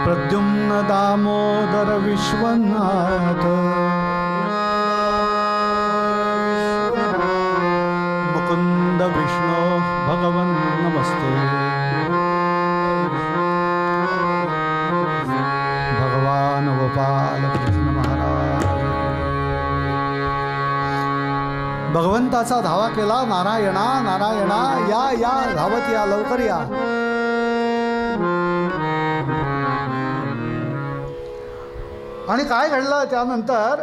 प्रद्युम्न दामोदर विश्वनाथ मुकुंद विष्णु भगवन् नमस्ते भगवान गोपाल कृष्ण महाराज भगवंताचा धावा केला. नारायणा नारायणा या या धावत या लवकर या. आणि काय घडलं त्यानंतर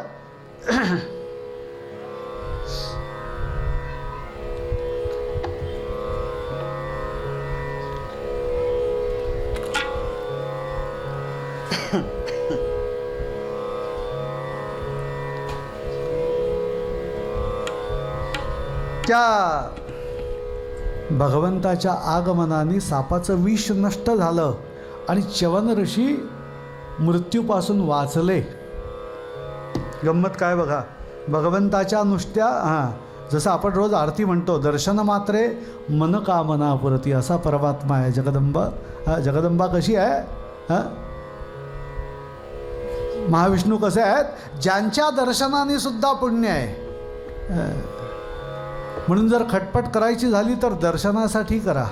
त्या भगवंताच्या आगमनाने सापाचं विष नष्ट झालं आणि च्यवन ऋषी मृत्यूपासून वाचले. गंमत काय बघा, भगवंताच्या नुसत्या जसं आपण रोज आरती म्हणतो, दर्शन मात्रे मनकामना पुरती, असा परमात्मा आहे जगदंबा. जगदंबा कशी आहे? महाविष्णू कसे आहेत? ज्यांच्या दर्शनाने सुद्धा पुण्य आहे. म्हणून जर खटपट करायची झाली तर दर्शनासाठी करा,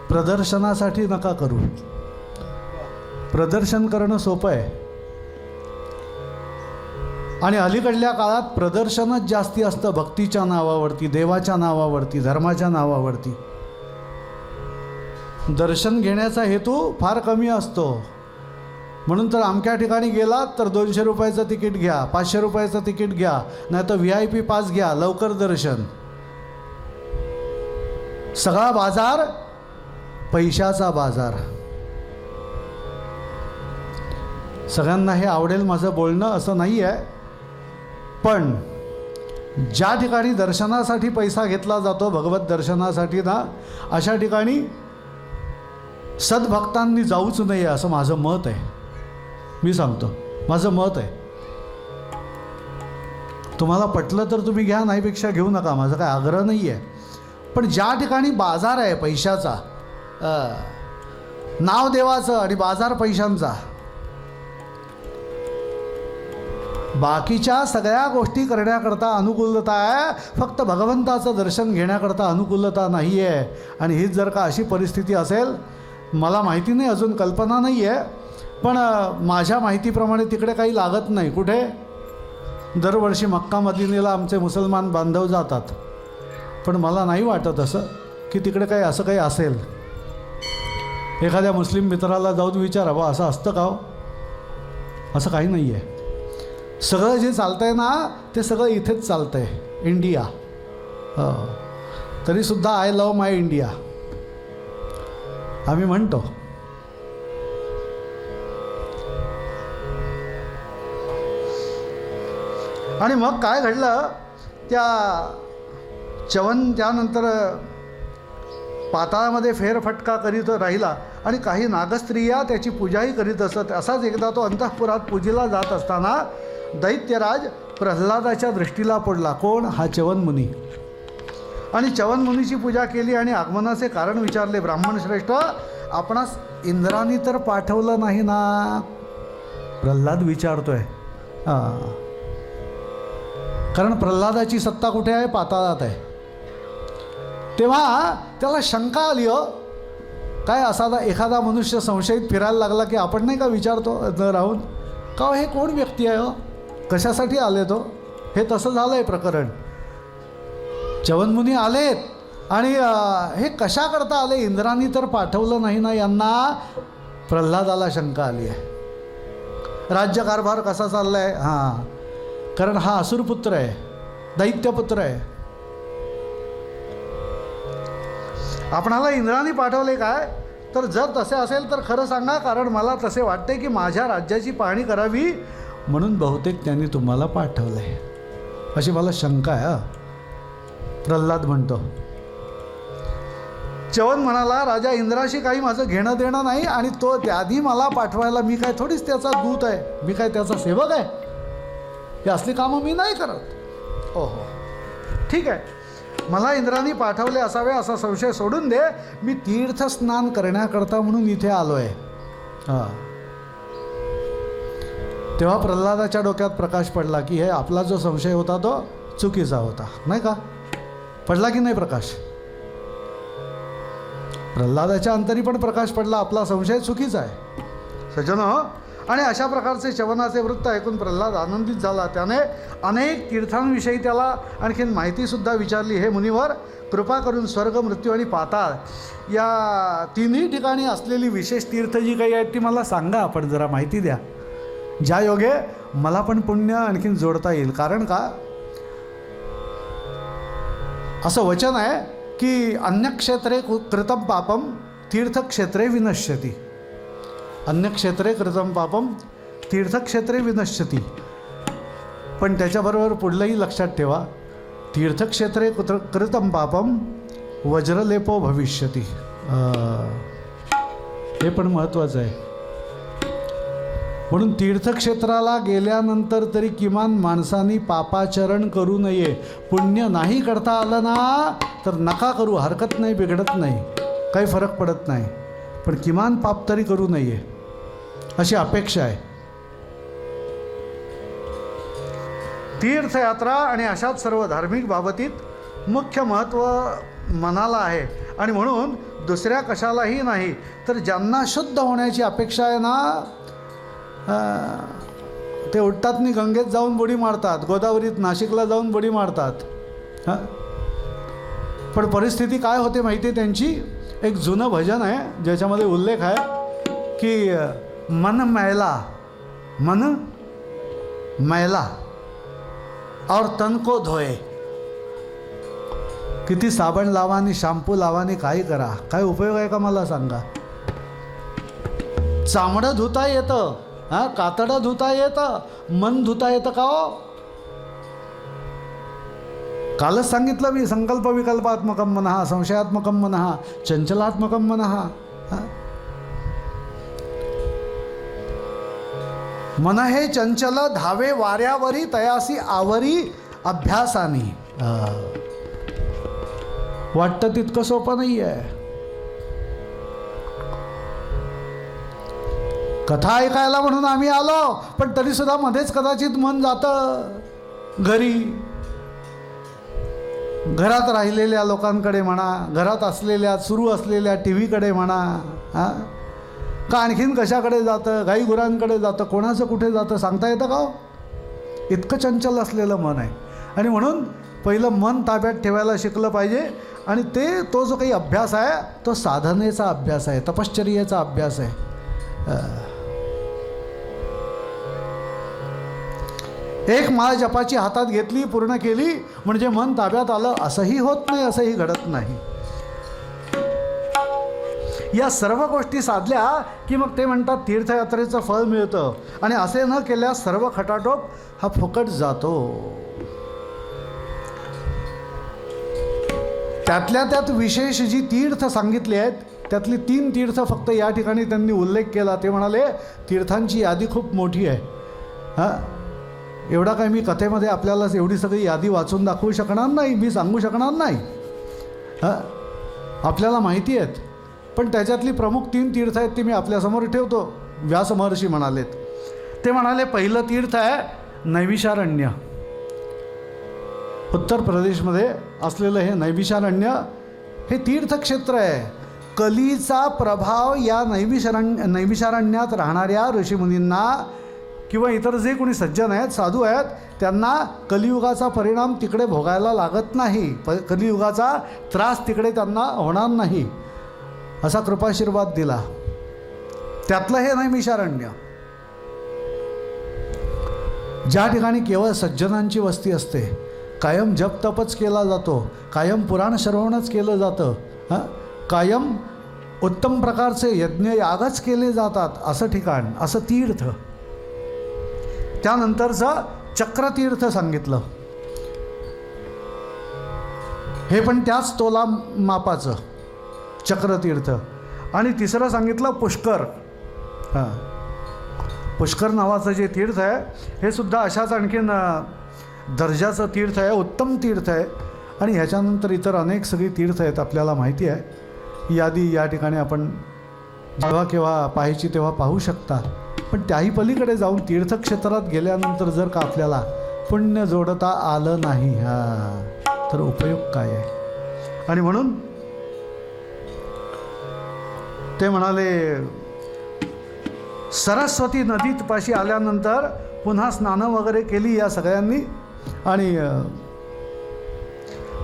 प्रदर्शनासाठी नका करू. प्रदर्शन करणं सोपं आहे आणि अलीकडल्या काळात प्रदर्शनच जास्ती असतं भक्तीच्या नावावरती, देवाच्या नावावरती, धर्माच्या नावावरती. दर्शन घेण्याचा हेतू फार कमी असतो. म्हणून तर अमक्या ठिकाणी गेलात तर 200 रुपयाचं तिकीट घ्या, 500 रुपयाचं तिकीट घ्या, नाही तर VIP पास घ्या, लवकर दर्शन. सगळा बाजार पैशाचा बाजार. सगळ्यांना हे आवडेल माझं बोलणं असं नाही आहे, पण ज्या ठिकाणी दर्शनासाठी पैसा घेतला जातो, भगवत दर्शनासाठी ना, अशा ठिकाणी सद्भक्तांनी जाऊच नये असं माझं मत आहे. मी सांगतो, माझं मत आहे. तुम्हाला पटलं तर तुम्ही घ्या, नाहीपेक्षा घेऊ नका, माझा काय आग्रह नाही आहे. पण ज्या ठिकाणी बाजार आहे पैशाचा, नाव देवाचं आणि बाजार पैशांचा, बाकीच्या सगळ्या गोष्टी करण्याकरता अनुकूलता आहे, फक्त भगवंताचं दर्शन घेण्याकरता अनुकूलता नाही आहे. आणि हीच जर का अशी परिस्थिती असेल, मला माहिती नाही, अजून कल्पना नाही आहे, पण माझ्या माहितीप्रमाणे तिकडे काही लागत नाही. कुठे? दरवर्षी मक्का मदिनेला आमचे मुसलमान बांधव जातात, पण मला नाही वाटत असं की तिकडे काही असं काही असेल. एखाद्या मुस्लिम मित्राला जाऊन विचारा, बा असं असतं का हो? असं काही नाही आहे. सगळं जे चालतं आहे ना, ते सगळं इथेच चालतं आहे, इंडिया. तरीसुद्धा आय लव्ह माय इंडिया आम्ही म्हणतो. आणि मग काय घडलं, त्या च्यवन त्यानंतर पाताळामध्ये फेरफटका करीत राहिला आणि काही नागस्त्रिया त्याची पूजाही करीत असत. असाच एकदा तो अंतःपुरात पूजेला जात असताना दैत्यराज प्रल्हादाच्या दृष्टीला पडला. कोण? हा च्यवनमुनी. आणि च्यवनमुनीची पूजा केली आणि आगमनाचे कारण विचारले. ब्राह्मण श्रेष्ठ, आपणास इंद्राने तर पाठवलं नाही ना? प्रल्हाद विचारतोय. कारण प्रल्हादाची सत्ता कुठे आहे? पाताळात आहे. तेव्हा त्याला शंका आली. काय असा एखादा मनुष्य संशयित फिरायला लागला की आपण नाही का विचारतो राहून, का हे कोण व्यक्ती आहे, कशासाठी आले तो? हे तसं झालं आहे प्रकरण. च्यवनमुनी आलेत आणि हे कशा करता आले? इंद्रानी तर पाठवलं नाही ना यांना? प्रल्हादाला शंका आली आहे. राज्यकारभार कसा चालला आहे? कारण हा असुरपुत्र आहे, दैत्यपुत्र आहे. आपणाला इंद्राने पाठवले काय? तर जर तसे असेल तर खरं सांगा, कारण मला तसे वाटते की माझ्या राज्याची पाहणी करावी, म्हणून बहुतेक त्यांनी तुम्हाला पाठवलं आहे अशी मला शंका आहे. प्रल्हाद म्हणतो. च्यवन म्हणाला, राजा इंद्राशी काही माझं घेणं देणं नाही आणि तो त्याआधी मला पाठवायला मी काय थोडीच त्याचा दूत आहे, मी काय त्याचा सेवक आहे? हे असली कामं मी नाही करत. ओहो, ठीक आहे. मला इंद्राने पाठवले असावे असा संशय सोडून दे, मी तीर्थस्नान करण्याकरता म्हणून इथे आलो आहे. हां. तेव्हा प्रल्हादाच्या डोक्यात प्रकाश पडला की हे आपला जो संशय होता तो चुकीचा होता, नाही का? पडला की नाही प्रकाश? प्रल्हादाच्या अंतरी पण प्रकाश पडला, आपला संशय चुकीचा आहे. सज्जनो, आणि अशा प्रकारचे च्यवनाचे वृत्त ऐकून प्रल्हाद आनंदित झाला. त्याने अनेक तीर्थांविषयी त्याला आणखीन माहितीसुद्धा विचारली. हे मुनिवर, कृपा करून स्वर्ग, मृत्यू आणि पाताळ या तिन्ही ठिकाणी असलेली विशेष तीर्थ जी काही आहेत ती मला सांगा, आपण जरा माहिती द्या, ज्या योगे मला पण पुण्य आणखीन जोडता येईल. कारण का, असं वचन आहे की अन्यक्षेत्रे कृतं पापम तीर्थक्षेत्रे विनश्यती. अन्यक्षेत्रे कृतं पापम तीर्थक्षेत्रे विनश्यती. पण त्याच्याबरोबर पुढलंही लक्षात ठेवा, तीर्थक्षेत्रे कृतं पापम वज्रलेपो भविष्यती. हे पण महत्त्वाचं आहे. म्हणून तीर्थक्षेत्राला गेल्यानंतर तरी किमान माणसांनी पापाचरण करू नये. पुण्य नाही करता आलं ना तर नका करू, हरकत नाही, बिघडत नाही, काही फरक पडत नाही, पण किमान पाप तरी करू नये अशी अपेक्षा आहे. तीर्थयात्रा आणि अशाच सर्व धार्मिक बाबतीत मुख्य महत्त्व मनाला आहे. आणि म्हणून दुसऱ्या कशालाही नाही, तर ज्यांना शुद्ध होण्याची अपेक्षा आहे ना, ते उठतात आणि गंगेत जाऊन बुडी मारतात, गोदावरीत नाशिकला जाऊन बुडी मारतात. हां, पण परिस्थिती काय होते माहिती आहे त्यांची? एक जुनं भजन आहे ज्याच्यामध्ये उल्लेख आहे की मन मैला, मन मैला और तन को धोए. किती साबण लावा आणि शॅम्पू लावा आणि काही करा, काय उपयोग आहे का मला सांगा? चामडं धुता येतं, हां, कातडं धुता येतं, मन धुता येतं का हो? कालच सांगितलं मी, संकल्प विकल्पात्मकं मनः, संशयात्मकं मनः, चंचलात्मकं मनः. मन हे चंचल धावे वाऱ्यावरी, तयासी आवरी अभ्यासानी. वाटतं तितकं सोपं नाही आहे. कथा ऐकायला म्हणून आम्ही आलो, पण तरीसुद्धा मध्येच कदाचित मन जातं घरी. घरात राहिलेल्या लोकांकडे म्हणा, घरात असलेल्या सुरू असलेल्या टी व्हीकडे म्हणा, हां, का आणखीन कशाकडे जातं, गाई गुरांकडे जातं, कोणाचं कुठे जातं सांगता येतं का हो? इतकं चंचल असलेलं मन आहे. आणि म्हणून पहिलं मन ताब्यात ठेवायला शिकलं पाहिजे. आणि तो जो काही अभ्यास आहे तो साधनेचा अभ्यास आहे, तपश्चर्येचा अभ्यास आहे. एक माळ जपाची हातात घेतली, पूर्ण केली म्हणजे मन ताब्यात आलं असंही होत नाही, असंही घडत नाही. या सर्व गोष्टी साधल्या की मग ते म्हणतात तीर्थयात्रेचं फळ मिळतं. आणि असे न केल्यास सर्व खटाटोप हा फुकट जातो. त्यातल्या त्यात विशेष जी तीर्थ सांगितली आहेत त्यातली 3 तीर्थ फक्त या ठिकाणी त्यांनी उल्लेख केला. ते म्हणाले तीर्थांची यादी खूप मोठी आहे. हां, एवढा काय मी कथेमध्ये आपल्याला एवढी सगळी यादी वाचून दाखवू शकणार नाही, मी सांगू शकणार नाही. हां, आपल्याला माहिती आहेत, पण त्याच्यातली प्रमुख 3 तीर्थ आहेत ती मी आपल्यासमोर ठेवतो. व्यास महर्षी म्हणालेत. ते म्हणाले पहिलं तीर्थ आहे नैमिषारण्य. उत्तर प्रदेशमध्ये असलेलं हे नैमिषारण्य हे तीर्थक्षेत्र आहे. कलीचा प्रभाव या नैमिषारण्यात राहणाऱ्या ऋषीमुनींना किंवा इतर जे कोणी सज्जन आहेत, साधू आहेत, त्यांना कलियुगाचा परिणाम तिकडे भोगायला लागत नाही. कलियुगाचा त्रास तिकडे त्यांना होणार नाही असा कृपाशीर्वाद दिला. त्यातलं हे नैमिषारण्य, ज्या ठिकाणी केवळ सज्जनांची वस्ती असते, कायम जप तपच केला जातो, कायम पुराण श्रवणच केलं जातं, हां, कायम उत्तम प्रकारचे यज्ञ यागच केले जातात, असं ठिकाण, असं तीर्थ. त्यानंतरचं चक्रतीर्थ सांगितलं, हे पण त्याच तोला मापाचं चक्रतीर्थ. आणि तिसरं सांगितलं पुष्कर. हां, पुष्कर नावाचं जे तीर्थ आहे हे सुद्धा अशाच आणखीन दर्जाचं तीर्थ आहे, उत्तम तीर्थ आहे. आणि ह्याच्यानंतर इतर अनेक सगळी तीर्थ आहेत, आपल्याला माहिती आहे. यादी या ठिकाणी आपण जेव्हा केव्हा पाहायची तेव्हा पाहू शकता. पण त्याही पलीकडे जाऊन तीर्थक्षेत्रात गेल्यानंतर जर का आपल्याला पुण्य जोडता आलं नाही तर उपयोग काय आहे. आणि म्हणून ते म्हणाले, सरस्वती नदीत पाशी आल्यानंतर पुन्हा स्नानं वगैरे केली या सगळ्यांनी. आणि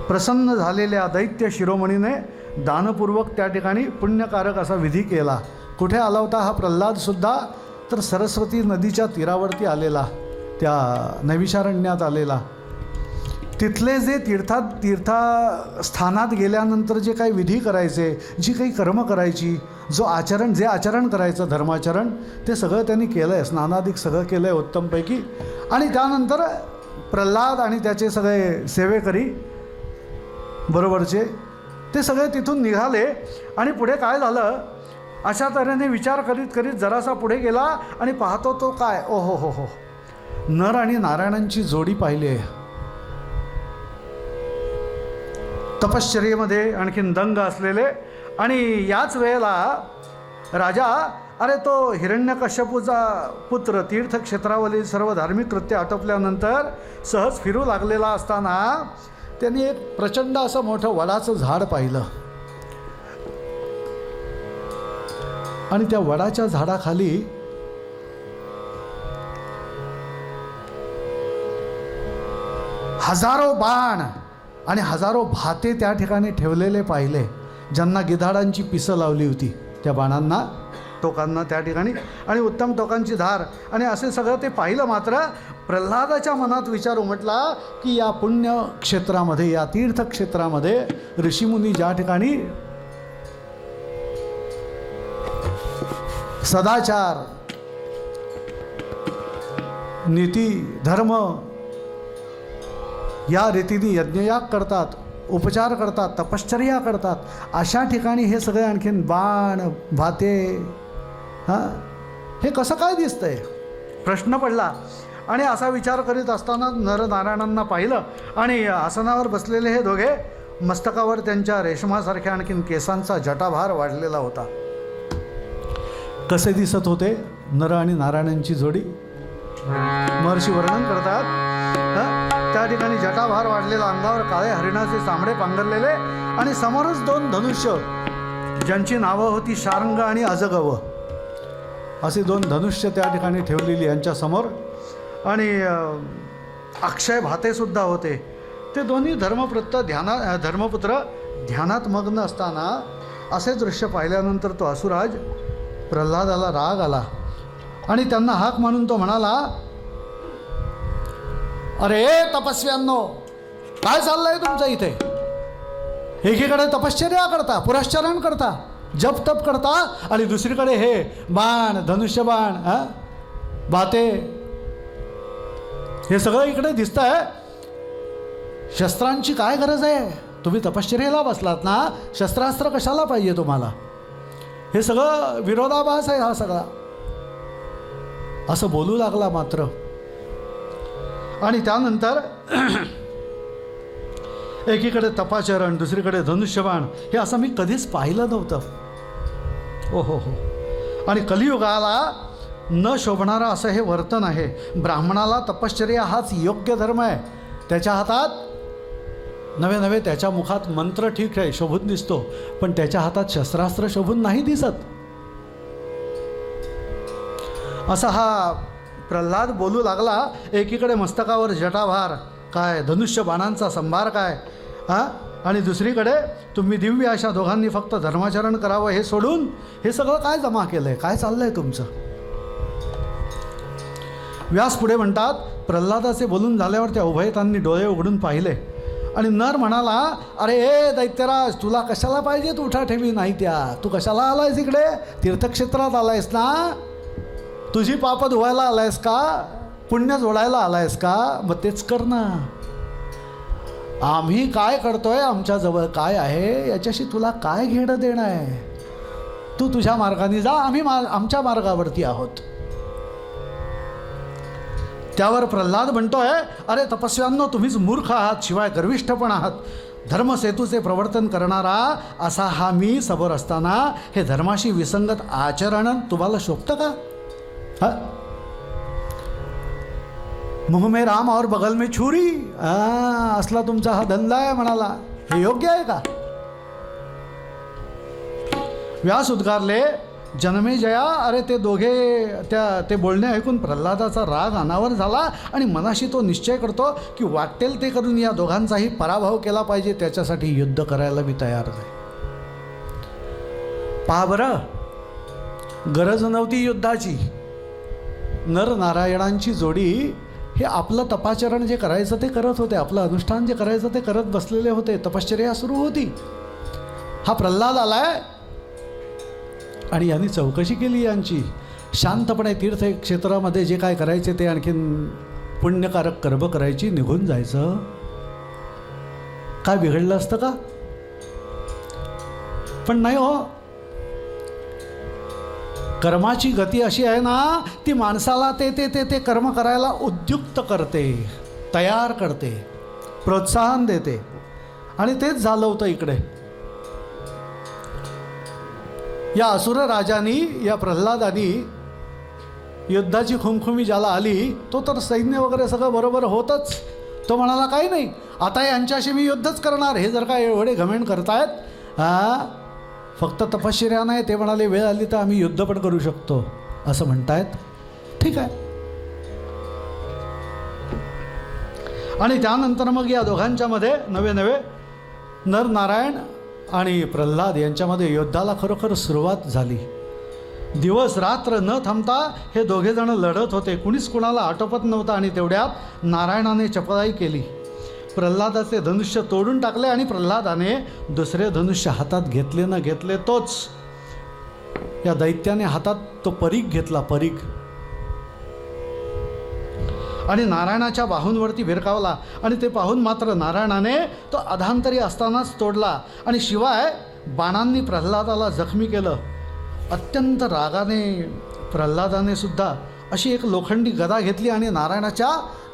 प्रसन्न झालेल्या दैत्य शिरोमणीने दानपूर्वक त्या ठिकाणी पुण्यकारक असा विधी केला. कुठे आला होता हा प्रल्हादसुद्धा? तर सरस्वती नदीच्या तीरावरती आलेला, त्या नैविषारण्यात आलेला. तिथले जे तीर्थस्थानात गेल्यानंतर जे काही विधी करायचे, जी काही कर्म करायची, जे आचरण करायचं धर्माचरण, ते सगळं त्यांनी केलं आहे. स्नानादिक सगळं केलं आहे उत्तमपैकी. आणि त्यानंतर प्रल्हाद आणि त्याचे सगळे सेवेकरी बरोबरचे ते सगळे तिथून निघाले. आणि पुढे काय झालं, अशा तऱ्हेने विचार करीत करीत जरासा पुढे गेला आणि पाहतो तो काय, ओहो हो हो, नर आणि नारायणांची जोडी पाहिली आहे. तपश्चर्येमध्ये आणखीन दंग असलेले. आणि याच वेळेला राजा, अरे तो हिरण्यकश्यपूचा पुत्र तीर्थक्षेत्रावरील सर्व धार्मिक कृत्य आटोपल्यानंतर सहज फिरू लागलेला असताना त्यांनी एक प्रचंड असं मोठं वडाचं झाड पाहिलं. आणि त्या वडाच्या झाडाखाली हजारो बाण आणि हजारो भाते त्या ठिकाणी ठेवलेले पाहिले, ज्यांना गिधाडांची पिसं लावली होती त्या बाणांना, टोकांना त्या ठिकाणी, आणि उत्तम टोकांची धार. आणि असे सगळं ते पाहिलं. मात्र प्रल्हादाच्या मनात विचार उमटला की या पुण्यक्षेत्रामध्ये, या तीर्थक्षेत्रामध्ये ऋषीमुनी ज्या ठिकाणी सदाचार, नीती, धर्म या रीतीने यज्ञयाग करतात, उपचार करतात, तपश्चर्या करतात, अशा ठिकाणी हे सगळे आणखीन बाण भाते हे कसं काय दिसतंय, प्रश्न पडला. आणि असा विचार करीत असताना नरनारायणांना पाहिलं. आणि आसनावर बसलेले हे दोघे, मस्तकावर त्यांच्या रेशमासारख्या आणखीन केसांचा जटाभार वाढलेला होता. कसे दिसत होते नर आणि नारायणांची जोडी, महर्षी वर्णन करतात. त्या ठिकाणी जटाभार वाढलेला, अंगावर काळे हरिणाचे चामडे पांघरलेले, आणि समोरच दोन धनुष्य, ज्यांची नावं होती शार्ंग आणि अजगव, असे दोन धनुष्य त्या ठिकाणी ठेवलेली यांच्यासमोर. आणि अक्षय भातेसुद्धा होते. ते दोन्ही धर्मपुत्र ध्यानात मग्न असताना असे दृश्य पाहिल्यानंतर तो असुराज प्रल्हादाला राग आला. आणि त्यांना हाक म्हणून तो म्हणाला, अरे तपस्व्यांनो, काय चाललंय तुमचं इथे? एकीकडे तपश्चर्या करता, पुरश्चरण करता, जप तप करता, आणि दुसरीकडे हे बाण, धनुष्यबाण, बाते, हे सगळं इकडे दिसतंय. शस्त्रांची काय गरज आहे? तुम्ही तपश्चर्येला बसलात ना, शस्त्रास्त्र कशाला पाहिजे तुम्हाला? हे सगळं विरोधाभास आहे हा सगळा, असं बोलू लागला मात्र. आणि त्यानंतर एकीकडे तपाचरण, दुसरीकडे धनुष्यबाण, हे असं मी कधीच पाहिलं नव्हतं. ओहो हो. आणि कलियुगाला न शोभणारा असं हे वर्तन आहे. ब्राह्मणाला तपश्चर्या हाच योग्य धर्म आहे. त्याच्या हातात नवे त्याच्या मुखात मंत्र ठीक आहे, शोभून दिसतो, पण त्याच्या हातात शस्त्रास्त्र शोभून नाही दिसत. असा हा प्रल्हाद बोलू लागला. एकीकडे मस्तकावर जटाभार काय, धनुष्य बाणांचा संभार काय, आणि दुसरीकडे तुम्ही दिव्य अशा दोघांनी फक्त धर्माचरण करावं हे सोडून हे सगळं काय जमा केलं आहे? काय चाललं आहे तुमचं? व्यास पुढे म्हणतात, प्रल्हादाचे बोलून झाल्यावर त्या उभयतांनी डोळे उघडून पाहिले. आणि नर म्हणाला, अरे ए दैत्यराज, तुला कशाला पाहिजे? तू उठा ठेवी नाही त्या, तू कशाला आलायस इकडे? तीर्थक्षेत्रात आलायस ना? तुझी पापं धुवायला आलायस का? पुण्य जोडायला आलायस का? मग तेच कर ना. आम्ही काय करतोय, आमच्याजवळ काय आहे, याच्याशी तुला काय घेणं देणं आहे? तू तुझ्या मार्गाने जा, आम्ही आमच्या मार्गावरती आहोत. त्यावर प्रल्हाद म्हणतोय, अरे तपस्व्यांनो, तुम्हीच मूर्ख आहात, शिवाय गर्विष्ठ पण आहात. धर्मसेतूचे प्रवर्तन करणारा असा हा मी समोर असताना हे धर्माशी विसंगत आचरण तुम्हाला शोभतं का? हा, मुंह में राम और बगल में छुरी, असला तुमचा हा धंदा आहे म्हणाला. हे योग्य आहे का? व्यास उद्गारले, जनमेजया, अरे ते दोघे ते बोलणे ऐकून प्रल्हादाचा राग अनावर झाला आणि मनाशी तो निश्चय करतो की वाटेल ते करून या दोघांचाही पराभव केला पाहिजे. त्याच्यासाठी युद्ध करायला मी तयार आहे. पहा बरं, गरज नव्हती युद्धाची. नर नारायणांची जोडी हे आपलं तपाचरण जे करायचं ते करत होते, आपलं अनुष्ठान जे करायचं ते करत बसलेले होते. तपश्चर्या सुरू होती. हा प्रल्हाद आलाय आणि यांनी चौकशी केली यांची. शांतपणे तीर्थक्षेत्रामध्ये जे काय करायचे ते आणखीन पुण्यकारक कर्म करायची, निघून जायचं. काय बिघडलं असतं का? पण नाही हो. कर्माची गती अशी आहे ना, ती माणसाला ते कर्म करायला उद्युक्त करते, तयार करते, प्रोत्साहन देते. आणि तेच झालं होतं इकडे. या असुर राजानी, या प्रल्हादानी युद्धाची खुमखुमी ज्याला आली, तो तर सैन्य वगैरे सगळं बरोबर होतच. तो म्हणाला, काही नाही, आता यांच्याशी मी युद्धच करणार. हे जर का एवढे घमेंड करतायत, फक्त तपश्चर्या नाही, ते म्हणाले वेळ आली तर आम्ही युद्ध पण करू शकतो असं म्हणतायत. ठीक आहे. आणि त्यानंतर मग या दोघांच्या मध्ये नवे नरनारायण आणि प्रल्हाद यांच्यामध्ये युद्धाला खरोखर सुरुवात झाली. दिवस रात्र न थांबता हे दोघेजण लढत होते. कुणीच कुणाला आटोपत नव्हतं. आणि तेवढ्यात नारायणाने चपळाई केली. प्रल्हादाचे धनुष्य तोडून टाकले आणि प्रल्हादाने दुसरे धनुष्य हातात घेतले न घेतले तोच. या दैत्याने हातात तो परीघ घेतला, परीघ, आणि नारायणाच्या बाहूंवरती भिरकावला. आणि ते पाहून मात्र नारायणाने तो अधांतरी असतानाच तोडला. आणि शिवाय बाणांनी प्रल्हादाला जखमी केलं. अत्यंत रागाने प्रल्हादाने सुद्धा अशी एक लोखंडी गदा घेतली आणि नारायणाच्या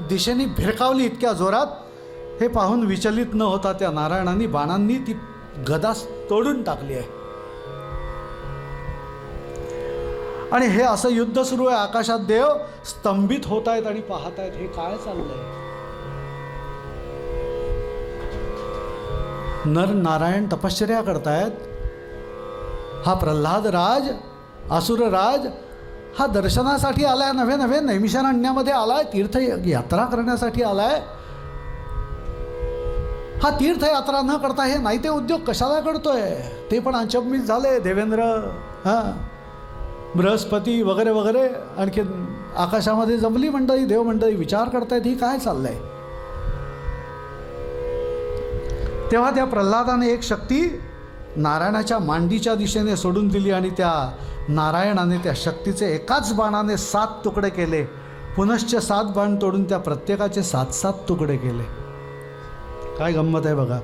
दिशेने भिरकावली इतक्या जोरात. हे पाहून विचलित न होता त्या नारायणाने बाणांनी ती गदा तोडून टाकली आहे. आणि हे असं युद्ध सुरू आहे. आकाशात देव स्तंभित होत आहेत आणि पाहत आहेत, हे काय चाललंय. नर नारायण तपश्चर्या करतायत. हा प्रल्हाद राज, असुर राज, हा दर्शनासाठी आलाय, नव्हे नैमिषारण्यामध्ये आलाय, तीर्थयात्रा करण्यासाठी आलाय. हा तीर्थयात्रा न करता हे नाही ते उद्योग कशाला करतोय. ते पण अचंबित झाले. देवेंद्र, बृहस्पती वगैरे वगैरे आणखी आकाशामध्ये जमली मंडळी, देवमंडळी विचार करतायत, ही काय चाललंय. तेव्हा त्या प्रल्हादाने एक शक्ती नारायणाच्या मांडीच्या दिशेने सोडून दिली आणि त्या नारायणाने त्या शक्तीचे एकाच बाणाने 7 तुकडे केले. पुनश्च 7 बाण तोडून त्या प्रत्येकाचे 7 तुकडे केले. काय गंमत आहे बघा.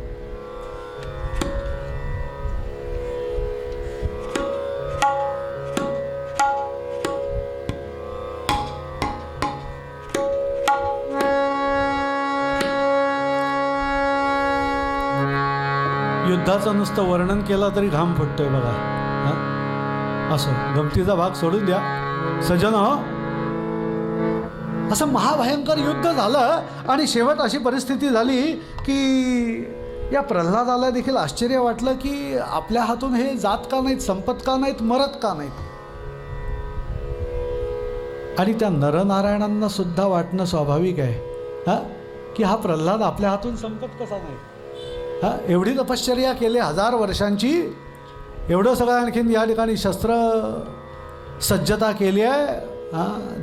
युद्धाचं नुसतं वर्णन केलं तरी घाम फुटतोय बघा. असो, गमतीचा भाग सोडून द्या सजन. असं महाभयंकर युद्ध झालं आणि शेवट अशी परिस्थिती झाली की या प्रल्हादाला देखील आश्चर्य वाटलं की आपल्या हातून हे जात का नाहीत, संपत का नाहीत, मरत का नाहीत. आणि त्या नरनारायणांना सुद्धा वाटणं स्वाभाविक आहे की हा प्रल्हाद आपल्या हातून संपत कसा नाही. एवढी तपश्चर्या केली 1000 वर्षांची, एवढं सगळं आणखीन या ठिकाणी शस्त्र सज्जता केली आहे.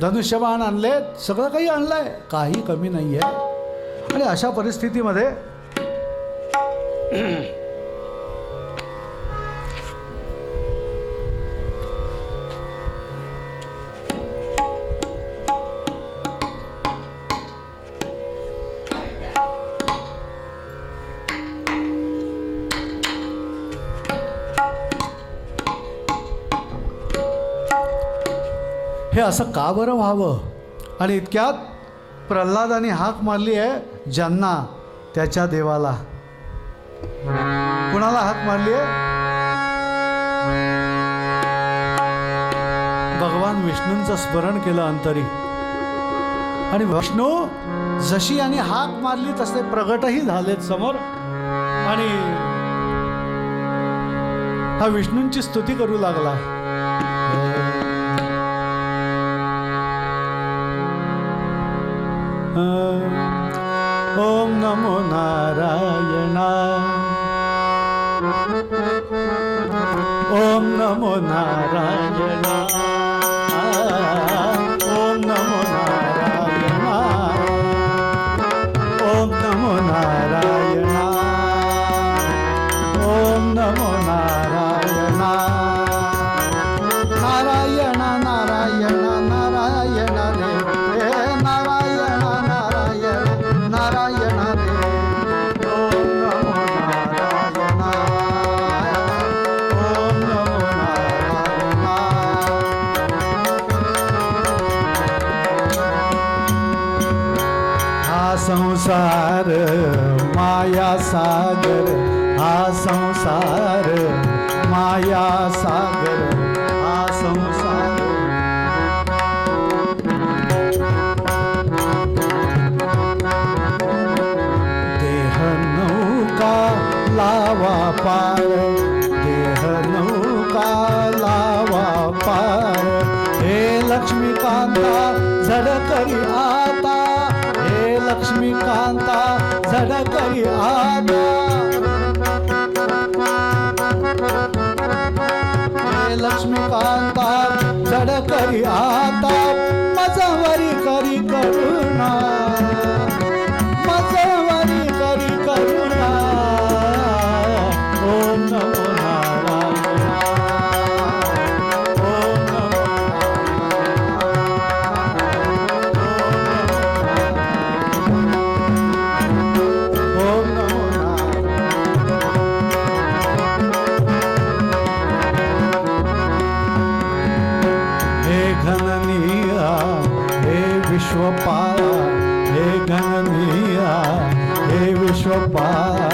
धनुष्यबाण आणले, सगळं काही आणलं आहे, काही कमी नाही आहे. आणि अशा परिस्थितीमध्ये हे असं का बरं व्हावं. आणि इतक्यात प्रल्हादाने हाक मारली आहे ज्यांना, त्याच्या देवाला. कुणाला हाक मारली आहे? भगवान विष्णूंचं स्मरण केलं अंतरी. आणि विष्णू जशी यांनी हाक मारली तसे प्रगटही झालेत समोर. आणि हा विष्णूंची स्तुती करू लागला. ओम नमो नारायणा, ओम नमो नारायणा, ओम नमो नारायणा, ओम नमो नारायणा, ओम नमो नारायणा. नारायण नारायण नारायण रे, नारायण नारायण नारायण रे. ओम नमो नारायणा, ओम नमो नारायणा. हा संसार माया सागर, हा संसार माया सागर, हा संसार. देह नौका लावा पार, देह नौका लावा पार. हे लक्ष्मीकांता झडकरी आता, हे लक्ष्मीकांता झडकरी आता. हे लक्ष्मीकांता झडकरी आता. मजवरी करी करुणा, मजवरी करी करुणा. ओम नमो नारायणा, ओम नमो नारायणा, ओम नमो नारायणा. हे घननीया, हे विश्वपाला, हे घननीया, हे विश्वपाला.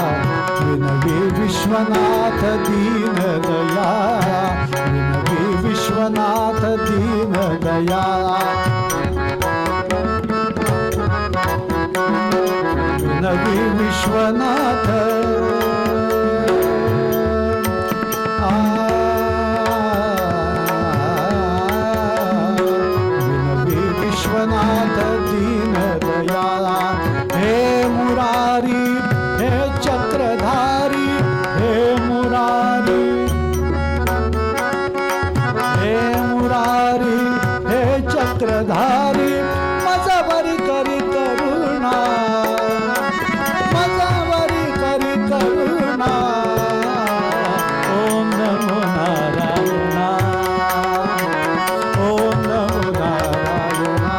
विनवी विश्वनाथ दीन दयाळा, विनवी विश्वनाथ दीन दयाळा. विनवी विश्वनाथ विनवी विश्वनाथ दीन दयाळा. हे मुरारी, हे चक्रधारी, हे मुरारी, हे मुरारी, हे चक्रधारी. मजवरी करी करुणा, मजवरी करी करुणा. ओम नमो नारायणा, ओम नमो नारायणा.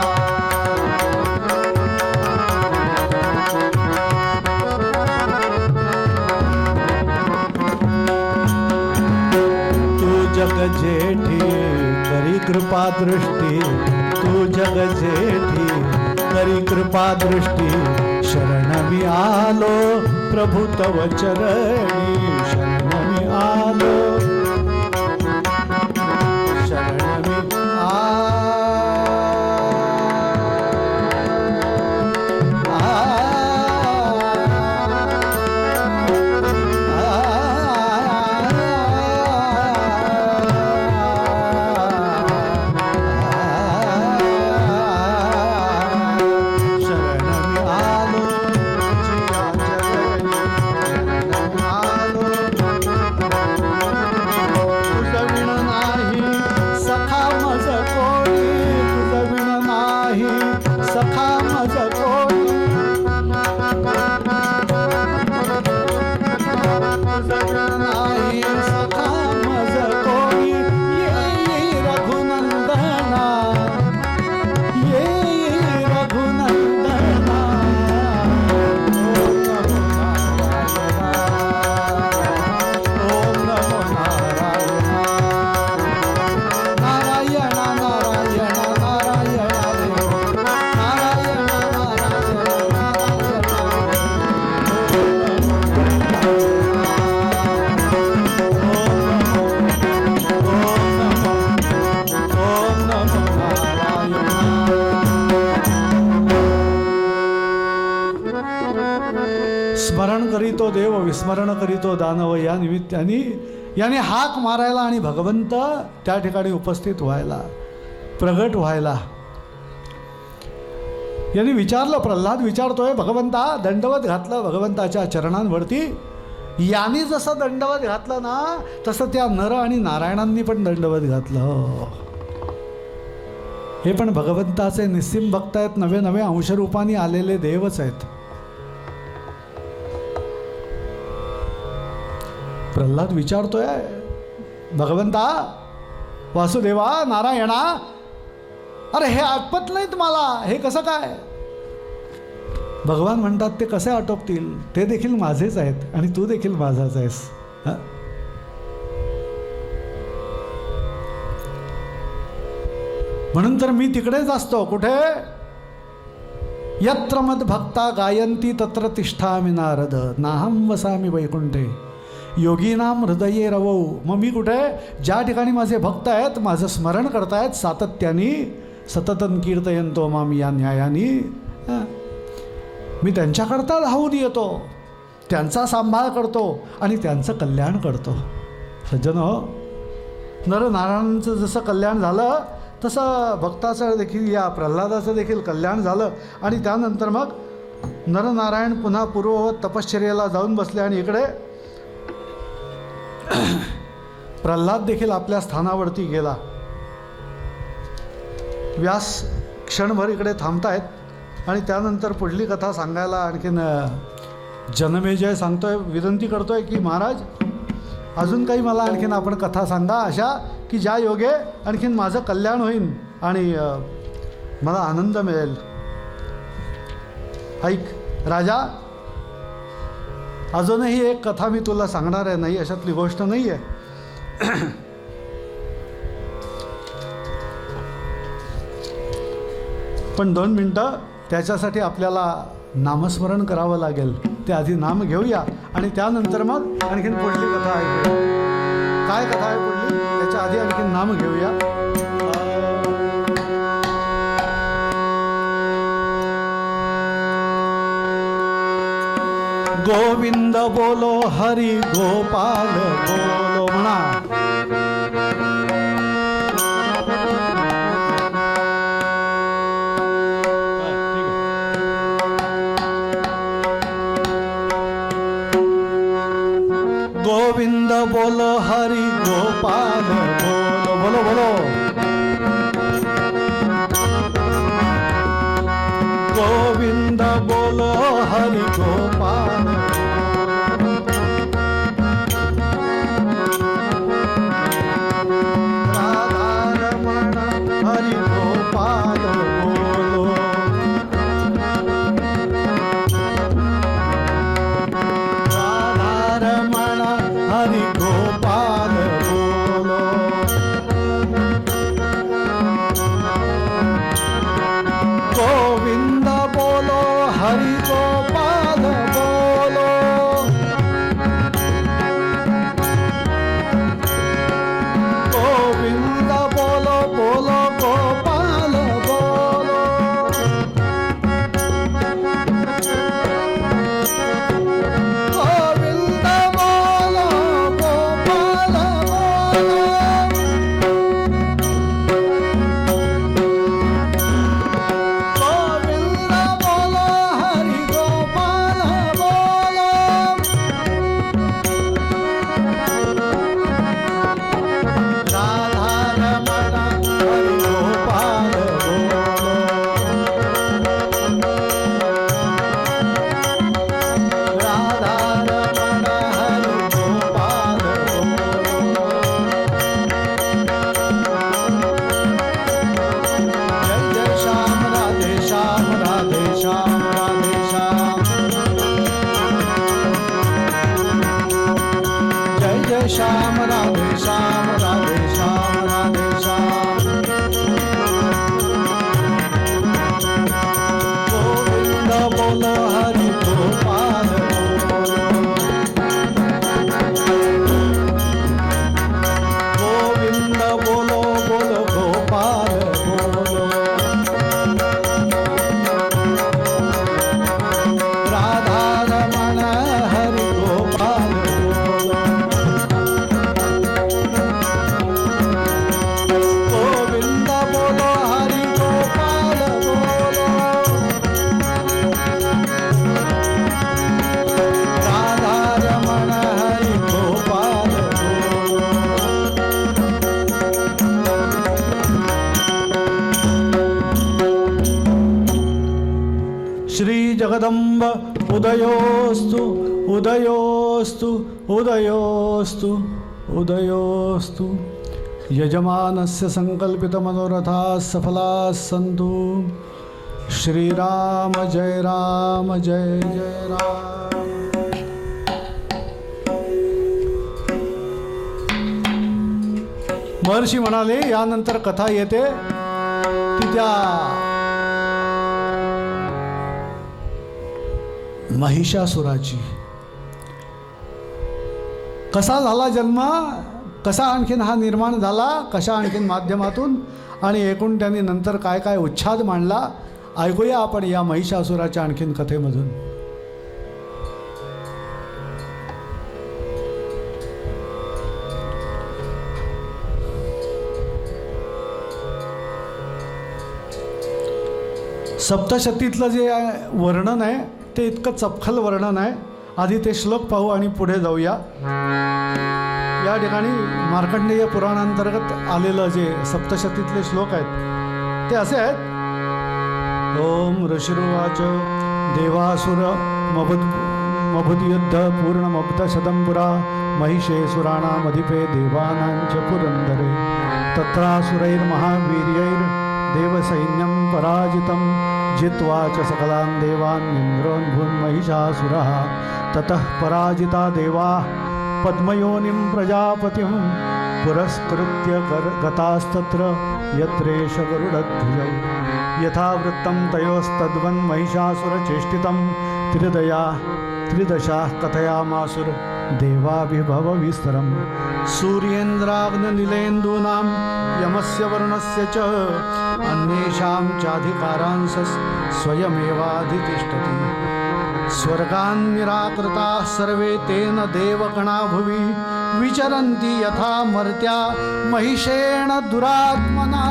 तू जग जेठी करी कृपा दृष्टी, तू जग जेठी करी कृपा दृष्टी. शरण मी आलो प्रभु तव चरणी, शरण मी आलो, शरण मी स्मरण करीतो देव विस्मरण करीतो दानव, या निमित्ताने याने हाक मारायला आणि भगवंत त्या ठिकाणी उपस्थित व्हायला, प्रगट व्हायला. यांनी विचारलं, प्रल्हाद विचारतोय, भगवंता दंडवत घातलं भगवंताच्या चरणांवरती. यांनी जसं दंडवत घातलं ना, तसं त्या नर आणि नारायणांनी पण दंडवत घातलं. हे पण भगवंताचे निस्सीम भक्त आहेत, नवे नवे अंशरूपाने आलेले देवच आहेत. प्रल्हाद विचारतोय, भगवंता वासुदेवा नारायणा, अरे हे आटपत नाहीत मला, हे कसं काय? भगवान म्हणतात, ते कसे आटोपतील? ते देखील माझेच आहेत आणि तू देखील माझाच आहेस. म्हणून तर मी तिकडेच असतो. कुठे? यत्र मद भक्ता गायंती तत्र तिष्ठामि नारद, नाहं वसामि वैकुंठे योगीनाम हृदये रवौ. मग मी कुठे? ज्या ठिकाणी माझे भक्त आहेत, माझं स्मरण करतायत सातत्याने, सततं कीर्तयन्तो माम या न्यायानी, मी त्यांच्याकरता धावून येतो, त्यांचा सांभाळ करतो आणि त्यांचं कल्याण करतो. सज्जन हो, नरनारायणांचं जसं कल्याण झालं तसं भक्ताचं देखील, या प्रल्हादाचं देखील कल्याण झालं. आणि त्यानंतर मग नरनारायण पुन्हा पूर्ववत तपश्चर्याला जाऊन बसले आणि इकडे प्रल्हाद देखील आपल्या स्थानावरती गेला. व्यास क्षणभर इकडे थांबतायत आणि त्यानंतर पुढली कथा सांगायला आणखीन जनमेजय सांगतोय, विनंती करतोय की महाराज अजून काही मला आणखीन आपण कथा सांगा अशा की ज्या योगे आणखीन माझं कल्याण होईल आणि मला आनंद मिळेल. ऐक राजा, अजूनही एक कथा मी तुला सांगणार आहे, नाही अशातली गोष्ट नाही आहे. पण 2 मिनटं त्याच्यासाठी आपल्याला नामस्मरण करावं लागेल. ते आधी नाम घेऊया आणि त्यानंतर मग आणखीन पुढली कथा ऐकूया. काय कथा आहे पुढली, त्याच्या आधी आणखीन नाम घेऊया. गोविंद बोलो हरी गोपाल बोलो म्हणा. गोविंद बोलो हरि गोपाल बोलो बोलो बोलो. गोविंद बोलो हरि गोपाल. राधारमण हरि गोपाल बोलो. राधारमण हरि गोपाल बोलो. गोविंद बोलो हरि गोपाल बोलो. गोविंद बोलो बोलो गोपाल बोलो. गोविंद बोलो गोपाल बोलो. गोविंद बोलो हरि गोपाल बोलो. राधारमण हरि गोपाल बोलो. राधारमण हरि गोपाल बोलो. जय जय श्याम राधे श्याम राधे श्याम राधे श्याम. जय जय श्याम राधे श्याम राधे श्याम राधे श्याम. गोविंद बोलो हरि गोपाल बोलो. गोविंद बोलो बोलो गोपाल बोलो. श्री जगदंब उदयोस्तु उदयोस्तु उदयोस्तु उदयोस्तु। यजमानस्य संकल्पितमनोरथाः सफलाः सन्तु। श्रीराम जय राम जय जय राम। महर्षी म्हणाले यानंतर कथा येते ती त्या महिषासुराची। कसा झाला जन्म, कसा आणखीन हा निर्माण झाला, कशा आणखीन माध्यमातून, आणि एकूण त्यांनी नंतर काय काय उच्छाद मांडला ऐकूया आपण या महिषासुराच्या आणखीन कथेमधून। सप्तशतीतलं जे वर्णन आहे ते इतकं चपखल वर्णन आहे। आधी ते श्लोक पाहू आणि पुढे जाऊया। या ठिकाणी मार्कंडेय पुराणांतर्गत आलेलं जे सप्तशतीतले श्लोक आहेत ते असे आहेत। ओम ऋषिरुवाच देवासुर मभुद्युद्ध पूर्णमब्धशतं पुरा महिषेसुराणामधिपे देवानांच पुरंदरे तत्रासुरैर्महावीर्यैर्देवसैन्यं पराजितं जित्वा च सकलान् देवान् इन्द्रोन्भून् महिषासुरः ततः पराजिता देवाः पद्मयोनिं प्रजापतिं पुरस्कृत्य गतास्तत्र यत्रेष गरुडध्वजौ यथावृत्तं तयोस्तद्वन् महिषासुरचेष्टितं त्रिदशाः कथयामासुर देवाभिभवविस्तरं सूर्येन्द्राग्निलेन्दूनां यमस्य वरुणस्य च अन्येषां चाधिकारांसस् स्वयमेवाधितिष्ठति स्वर्गान् निराकृताः सर्वे तेन देवगणा भुवि विचरन्ति यथा मर्त्या महिषेण दुरात्मना।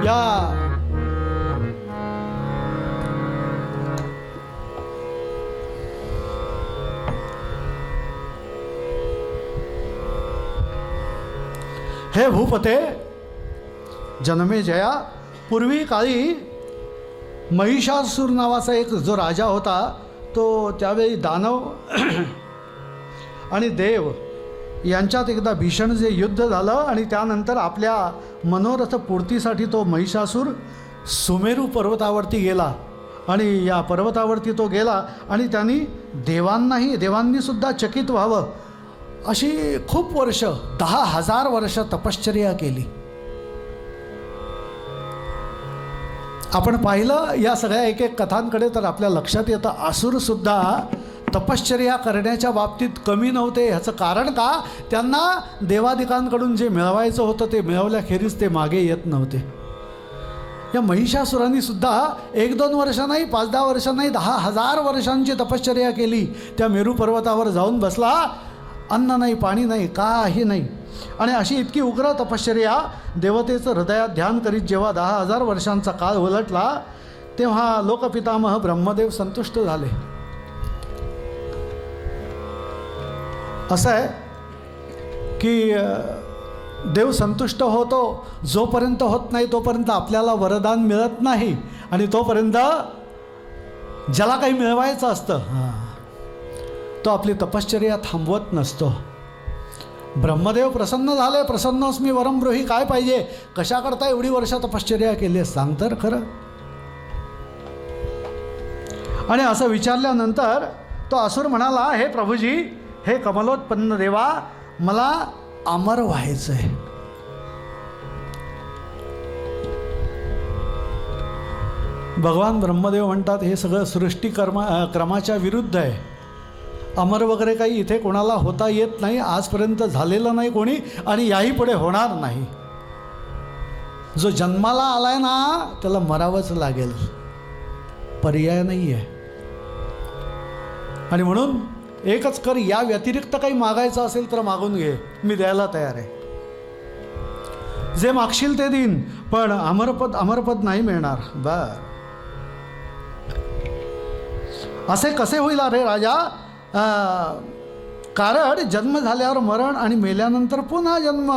या हे भूपते जनमेजया, पूर्वी काळी महिषासूर नावाचा एक जो राजा होता तो त्यावेळी दानव आणि देव यांच्यात एकदा भीषण जे युद्ध झालं आणि त्यानंतर आपल्या मनोरथ पूर्तीसाठी तो महिषासूर सुमेरू पर्वतावरती गेला आणि या पर्वतावरती तो गेला आणि त्यांनी देवांनी सुद्धा चकित व्हावं अशी खूप वर्ष 10,000 वर्ष तपश्चर्या केली। आपण पाहिलं या सगळ्या एक एक कथांकडे तर आपल्या लक्षात येतं असुरसुद्धा तपश्चर्या करण्याच्या बाबतीत कमी नव्हते। ह्याचं कारण का, त्यांना देवादिकांकडून जे मिळवायचं होतं ते मिळवल्याखेरीज ते मागे येत नव्हते। या महिषासुरांनी सुद्धा 1-2 वर्ष नाही, 5-10 वर्ष नाही, 10,000 वर्षांची तपश्चर्या केली। त्या मेरू पर्वतावर जाऊन बसला, अन्न नाही, पाणी नाही, काही नाही, आणि अशी इतकी उग्र तपश्चर्या देवतेचं हृदयात ध्यान करीत जेव्हा 10,000 वर्षांचा काळ उलटला तेव्हा लोकपितामह ब्रह्मदेव संतुष्ट झाले। असं आहे की देव संतुष्ट होतो जोपर्यंत होत नाही तोपर्यंत आपल्याला वरदान मिळत नाही, आणि तोपर्यंत ज्याला काही मिळवायचं असतं तो आपली तपश्चर्या थांबवत नसतो। ब्रह्मदेव प्रसन्न झाले, प्रसन्नोस्मी वरम ब्रूहि, काय पाहिजे, कशा करता एवढी वर्ष तपश्चर्या केली सांग तर खरं। आणि असं विचारल्यानंतर तो असुर म्हणाला, हे प्रभूजी, हे कमलोत्पन्न देवा, मला अमर व्हायचं आहे। भगवान ब्रह्मदेव म्हणतात हे सगळं सृष्टी क्रमाच्या विरुद्ध आहे। अमर वगैरे काही इथे कोणाला होता येत नाही, आजपर्यंत झालेलं नाही कोणी, आणि याही पुढे होणार नाही। जो जन्माला आलाय ना त्याला मरावंच लागेल, पर्याय नाही आहे। आणि म्हणून एकच कर, या व्यतिरिक्त काही मागायचं असेल तर मागून घे, मी द्यायला तयार आहे। जे मागशील ते देईन, पण अमरपद नाही मिळणार। बर, असे कसे होईल अरे राजा? कारण जन्म झाल्यावर मरण आणि मेल्यानंतर पुन्हा जन्म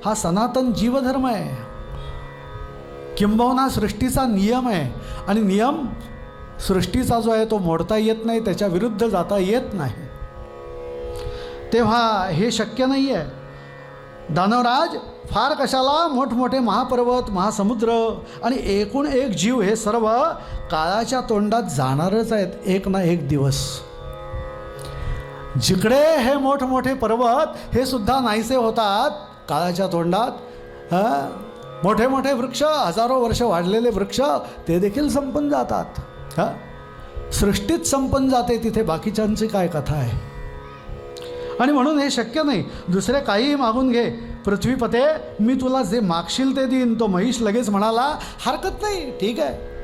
हा सनातन जीवधर्म आहे। किंबहुना सृष्टीचा नियम आहे आणि नियम सृष्टीचा जो आहे तो मोडता येत नाही, त्याच्या विरुद्ध जाता येत नाही. तेव्हा हे शक्य नाही आहे. दानवराज फार कशाला, मोठमोठे महापर्वत, महासमुद्र आणि एकूण एक जीव हे सर्व काळाच्या तोंडात जाणारच आहेत एक ना एक दिवस. जिकडे हे मोठमोठे पर्वत हे सुद्धा नाहीसे होतात काळाच्या तोंडात. मोठे मोठे वृक्ष, हजारो वर्ष वाढलेले वृक्ष ते देखील संपून जातात. सृष्टीत संपून जाते, तिथे बाकीच्यांची काय कथा आहे. आणि म्हणून हे शक्य नाही. दुसरे काहीही मागून घे पृथ्वीपते, मी तुला जे मागशील ते देईन. तो महिष लगेच म्हणाला, हरकत नाही, ठीक आहे.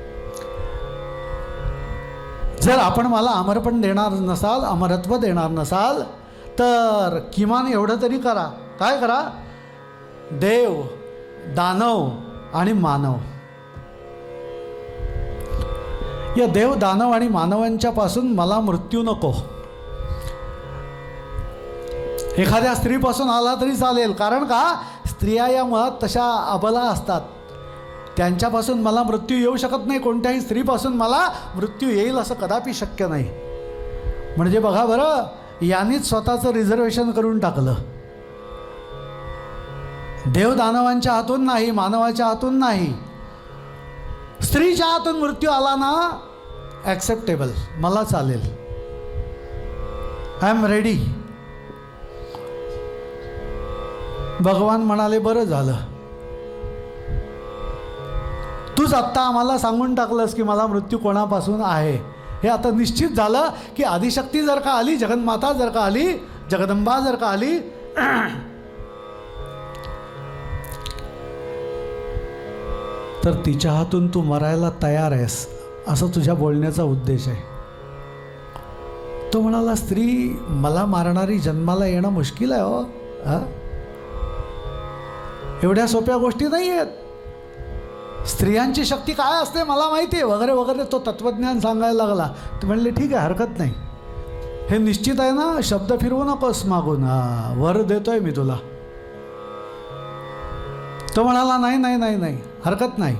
जर आपण मला अमरपण देणार नसाल, अमरत्व देणार नसाल, तर किमान एवढं तरी करा. काय करा? देव, दानव आणि मानव, या देव, दानव आणि मानवांच्या पासून मला मृत्यू नको. एखाद्या स्त्रीपासून आला तरी चालेल, कारण का स्त्रिया या मुळात तशा अबला असतात. त्यांच्यापासून मला मृत्यू येऊ शकत नाही. कोणत्याही स्त्रीपासून मला मृत्यू येईल असं कदापि शक्य नाही. म्हणजे बघा बरं, यांनीच स्वतःचं रिझर्वेशन करून टाकलं. देव दानवांच्या हातून नाही, मानवाच्या हातून नाही, स्त्रीच्या हातून मृत्यू आला ना, ॲक्सेप्टेबल, मला चालेल, आय एम रेडी. भगवान म्हणाले, बरं झालं, तूच आत्ता आम्हाला सांगून टाकलंस की मला मृत्यू कोणापासून आहे. हे आता निश्चित झालं की आदिशक्ती जर का आली, जगन्माता जर का आली, जगदंबा जर का आली, तर तिच्या हातून तू मरायला तयार आहेस, असं तुझ्या बोलण्याचा उद्देश आहे. तो म्हणाला, स्त्री मला मारणारी जन्माला येणं मुश्किल आहे हो. एवढ्या सोप्या गोष्टी नाही आहेत. स्त्रियांची शक्ती काय असते मला माहिती आहे, वगैरे वगैरे. तो तत्त्वज्ञान सांगायला लागला. ते म्हणले, ठीक आहे, हरकत नाही, हे निश्चित आहे ना, शब्द फिरवू नकोस मागून, वर देतोय मी तुला. तो म्हणाला, नाही नाही नाही नाही, हरकत नाही.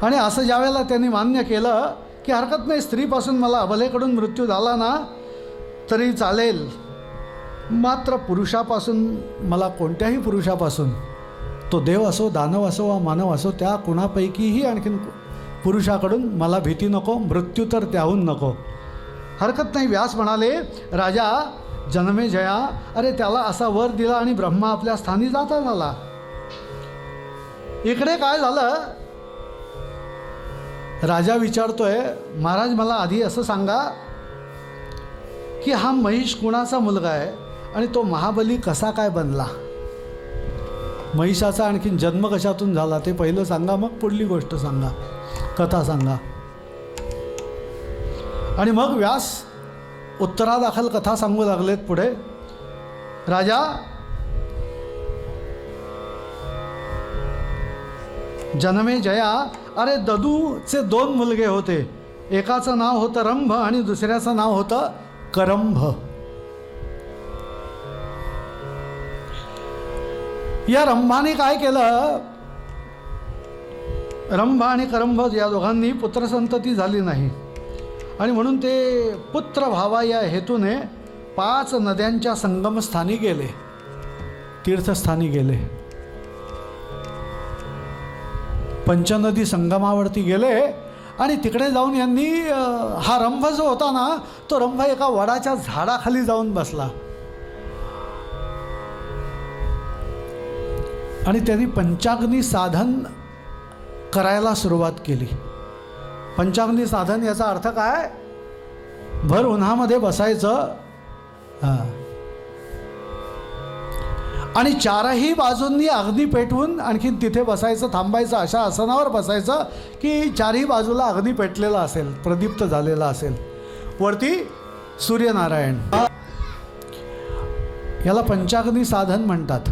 आणि असं ज्यावेळेला त्यांनी मान्य केलं की हरकत नाही, स्त्रीपासून मला अबलेकडून मृत्यू झाला ना तरी चालेल, मात्र पुरुषापासून, मला कोणत्याही पुरुषापासून, तो देव असो, दानव असो वा मानव असो, त्या कुणापैकीही आणखीन पुरुषाकडून मला भीती नको, मृत्यू तर त्याहून नको. हरकत नाही. व्यास म्हणाले, राजा जनमे जया, अरे त्याला असा वर दिला आणि ब्रह्मा आपल्या स्थानी जाता झाला. इकडे काय झालं? राजा विचारतोय, महाराज मला आधी असं सांगा की हा महिष कुणाचा मुलगा आहे आणि तो महाबली कसा काय बनला? महिषाचा आणखीन जन्म कशातून झाला ते पहिलं सांगा, मग पुढली गोष्ट सांगा, कथा सांगा. आणि मग व्यास उत्तरादाखल कथा सांगू लागलेत पुढे. राजा जनमे जया, अरे ददूचे 2 मुलगे होते. एकाचं नाव होतं रंभ आणि दुसऱ्याचं नाव होतं करंभ. या रंभाने काय केलं? रंभ आणि करंभ या दोघांनी पुत्रसंतती झाली नाही आणि म्हणून ते पुत्र व्हावा या हेतूने 5 नद्यांच्या संगमस्थानी गेले, तीर्थस्थानी गेले. पंचनदी संगमावरती गेले आणि तिकडे जाऊन यांनी, हा रंभ जो होता ना, तो रंभ एका वडाच्या झाडाखाली जाऊन बसला आणि त्यांनी पंचाग्नी साधन करायला सुरुवात केली. पंचाग्नी साधन याचा अर्थ काय? भर उन्हामध्ये बसायचं आणि 4ही बाजूंनी अग्नी पेटवून आणखीन तिथे बसायचं, थांबायचं, अशा आसनावर बसायचं की 4ही बाजूला अग्नी पेटलेला असेल, प्रदीप्त झालेला असेल. वरती सूर्यनारायण. याला पंचाग्नी साधन म्हणतात.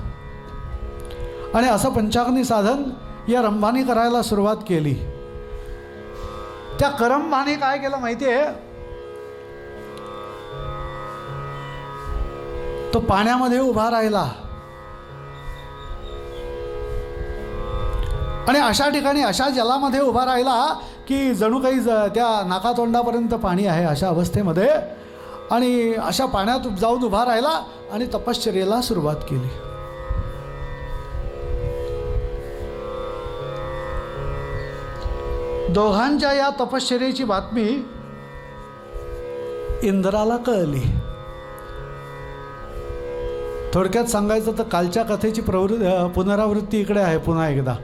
आणि असं पंचाग्नी साधन या रंभाने करायला सुरुवात केली. त्या करंभाने काय केलं माहिती आहे? तो पाण्यामध्ये उभा राहिला आणि अशा ठिकाणी अशा जलामध्ये उभा राहिला की जणू काही त्या नाकातोंडापर्यंत पाणी आहे अशा अवस्थेमध्ये, आणि अशा पाण्यात जाऊन उभा राहिला आणि तपश्चर्येला सुरुवात केली. दोघांच्या या तपश्चर्येची बातमी इंद्राला कळली. थोडक्यात सांगायचं तर कालच्या कथेची पुनरावृत्ती इकडे आहे पुन्हा एकदा.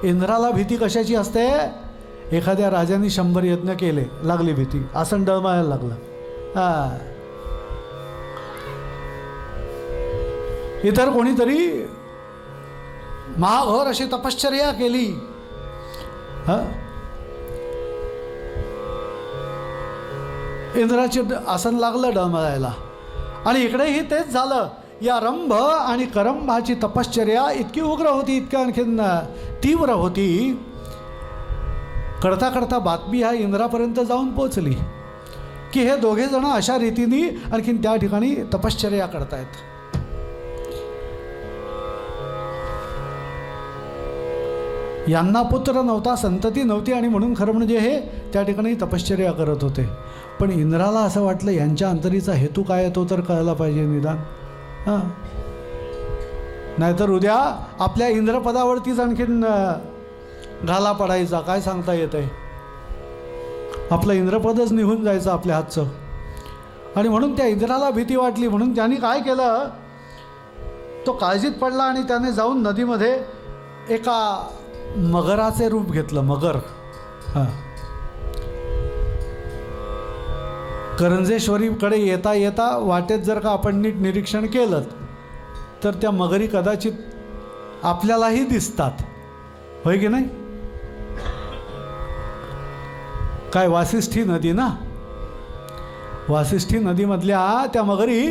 इंद्राला भीती कशाची असते? एखाद्या राजाने 100 यज्ञ केले, लागली भीती, आसन डळमळायला लागलं. इतर कोणीतरी महाघोर अशी तपश्चर्या केली, इंद्राचे आसन लागलं डळमळायला. आणि इकडेही तेच झालं. या रंभ आणि करंभाची तपश्चर्या इतकी उग्र होती, इतकी आणखीन तीव्र होती, करता करता बातमी ह्या इंद्रापर्यंत जाऊन पोचली की हे दोघे जण अशा रीतीने आणखीन त्या ठिकाणी तपश्चर्या करतायत. यांना पुत्र नव्हता, संतती नव्हती, आणि म्हणून खरं म्हणजे हे त्या ठिकाणी तपश्चर्या करत होते. पण इंद्राला असं वाटलं यांच्या अंतरीचा हेतू काय आहे तो तर कळला पाहिजे निदान. नाहीतर उद्या आपल्या इंद्रपदावरतीच आणखीन घाला पडायचा, काय सांगता येत आहे. आपलं इंद्रपदच निघून जायचं आपल्या हातचं. आणि म्हणून त्या इंद्राला भीती वाटली. म्हणून त्यांनी काय केलं, तो काळजीत पडला आणि त्याने जाऊन नदीमध्ये एका मगराचे रूप घेतलं. मगर, करंजेश्वरीकडे येता येता वाटेत जर का आपण नीट निरीक्षण केलं तर त्या मगरी कदाचित आपल्यालाही दिसतात, होय की नाही? काय वासिष्ठी नदी ना, वासिष्ठी नदीमधल्या त्या मगरी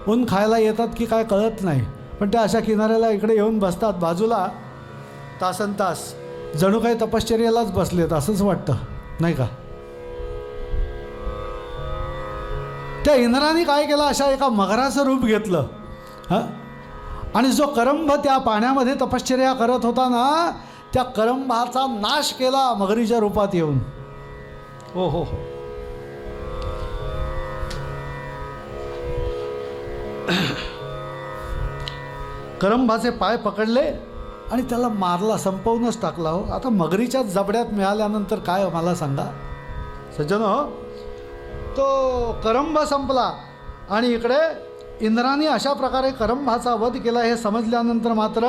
ऊन खायला येतात की काय कळत नाही, पण त्या अशा किनाऱ्याला इकडे येऊन बसतात बाजूला तासन तास, जणू काही तपश्चर्यालाच बसलेत असंच वाटतं, नाही का? त्या इंद्राने काय केलं, अशा एका मगराचं रूप घेतलं. आणि जो करंभ त्या पाण्यामध्ये तपश्चर्या करत होता ना, त्या करंभाचा नाश केला मगरीच्या रूपात येऊन. हो हो हो. करंभाचे पाय पकडले आणि त्याला मारला, संपवूनच टाकला. हो, आता मगरीच्या जबड्यात मिळाल्यानंतर काय मला सांगा सज्जनो. तो करंभ संपला आणि इकडे इंद्राने अशा प्रकारे करंभाचा वध केला हे समजल्यानंतर मात्र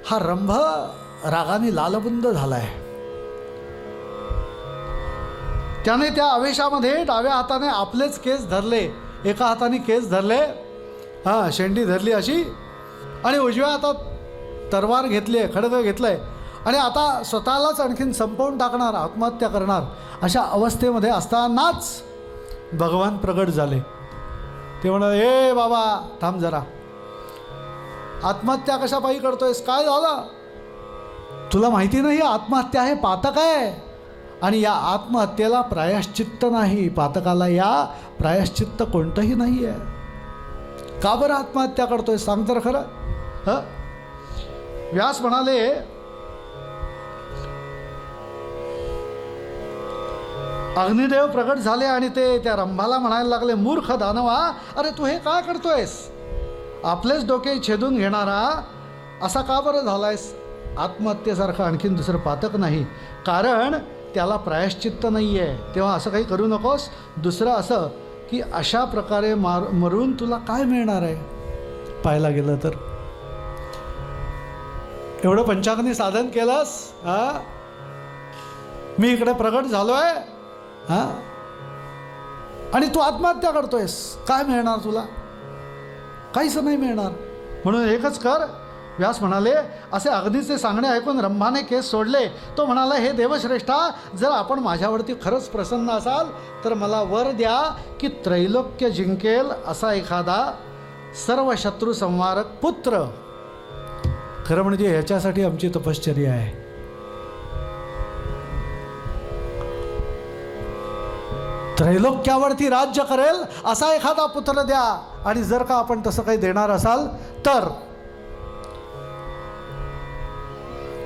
हा रंभ रागाने लालबुंद झालाय. त्याने त्या आवेशामध्ये डाव्या हाताने आपलेच केस धरले, एका हाताने केस धरले, शेंडी धरली अशी, आणि उजव्या हातात तरवार घेतली, खडग घेतलंय, आणि आता स्वतःलाच आणखीन संपवून टाकणार, आत्महत्या करणार अशा अवस्थेमध्ये असतानाच भगवान प्रगट झाले. ते म्हणाले, ए बाबा थांब जरा, आत्महत्या कशापायी करतोयस, काय झालं? तुला माहिती नाही आत्महत्या हे पातक आहे, आणि या आत्महत्येला प्रायश्चित्त नाही, पातकाला या प्रायश्चित्त कोणतंही नाही आहे. का बरं आत्महत्या करतोय सांग तर खरं. व्यास म्हणाले, अग्निदेव प्रगट झाले आणि ते त्या रंभाला म्हणायला लागले, मूर्ख दानवा, अरे तू हे काय करतोयस? आपलेच डोके छेदून घेणारा असा का बरं झालायस? आत्महत्येसारखं आणखीन दुसरं पातक नाही, कारण त्याला प्रायश्चित्त नाही आहे. तेव्हा असं काही करू नकोस. दुसरं असं की अशा प्रकारे मरून तुला काय मिळणार आहे? पाहायला गेलं तर एवढं पंचाग्नी साधन केलंस, मी इकडे प्रगट झालो आहे, आणि तू आत्महत्या करतोयस, काय मिळणार तुला? काहीच नाही मिळणार. म्हणून एकच कर. व्यास म्हणाले, असे अग्नीचे सांगणे ऐकून रंभाने केस सोडले. तो म्हणाला, हे देवश्रेष्ठा, जर आपण माझ्यावरती खरंच प्रसन्न असाल तर मला वर द्या की त्रैलोक्य जिंकेल असा एखादा सर्व शत्रू संहारक पुत्र. खरं म्हणजे ह्याच्यासाठी आमची तपश्चर्या आहे. त्रैलोक्यावरती राज्य करेल असा एखादा पुत्र द्या. आणि जर का आपण तसं काही देणार असाल तर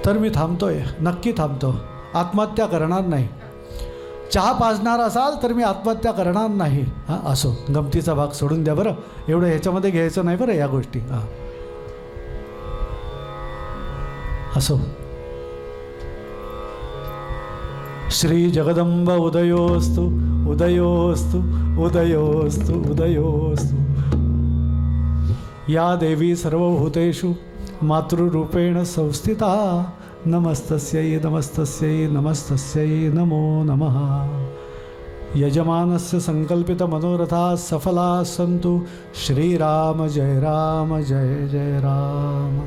तर मी थांबतोय, नक्की थांबतो, आत्महत्या करणार नाही. चहा पाजणार असाल तर मी आत्महत्या करणार नाही. हां, असो, गमतीचा भाग सोडून द्या बरं, एवढं ह्याच्यामध्ये घ्यायचं नाही बरं या गोष्टी. हां, असो. श्री जगदंब उदयोस्तु उदयोस्तु उदयोस्तु उदयोस्तु. या देवी सर्वभूतेषु मातृरूपेण संस्थिता. नमस्तस्यै नमस्तस्यै नमस्तस्यै नमो नमः. यजमानस्य संकल्पितमनोरथाः सफलाः सन्तु. श्रीराम जय राम जय जय राम.